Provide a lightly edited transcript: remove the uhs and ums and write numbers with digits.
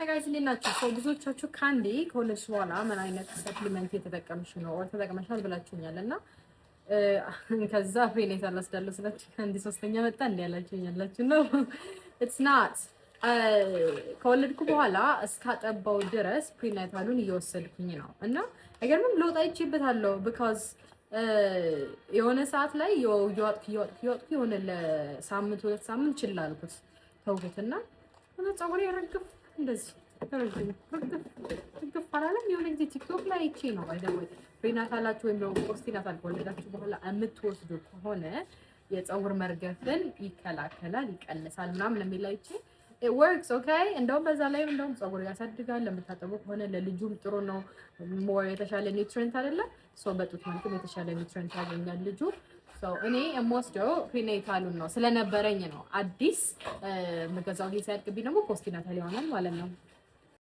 ጋይስ እንዴት ናችሁ? ሰው ብዙዎቻችሁ ካንዲ ከወለድሽ በኋላ ምን አይነት ሰፕሊመንት እየተጠቀምሽ ነው ወይ ተጠቅመሻል ብላችሁኛል እና ከዛ ፕሪኔታል ወስዳለሁ ስላችሁ ካንዲ ሶስተኛ መጣ እንዴ ያላችሁኛላችሁ ነው። ኢትስ ናት ከወለድኩ በኋላ እስካጠባው ድረስ ፕሪኔታሉን እየወሰድኩኝ ነው እና አይገርምም ለውጥ አይቼበታለሁ ቢካዝ የሆነ ሰዓት ላይ እየዋጥኩ የሆነ ለሳምንት 2 ሳምንት ችላ አልኩት ተውኩትና ፀጉሬ ረግፍ እንደዚህ ረግፍ አላለም። የሆነ ጊዜ ቲክቶክ ላይ አይቼ ነው አይደል ፕሪናታላችሁ ወይም ደግሞ ፖስትናታል ከወለዳችሁ በኋላ የምትወስዱ ከሆነ የፀጉር መርገፍን ይከላከላል ይቀንሳል ምናምን የሚል አይቼ it works okay እንደውም በዛ ላይ እንደውም ፀጉር ያሳድጋል ለምታጠቡ ከሆነ ለልጁም ጥሩ ነው ሞር የተሻለ ኒውትሪየንት አይደለ ሶ በጡት መልኩም የተሻለ ኒውትሪየንት ያገኛል ልጁ እኔ የምወስደው ፕሪኔታሉን ነው ስለነበረኝ ነው አዲስ መገዛው ጊዜ ያድቅብኝ ደግሞ ፖስትናታል ይሆናል ማለት ነው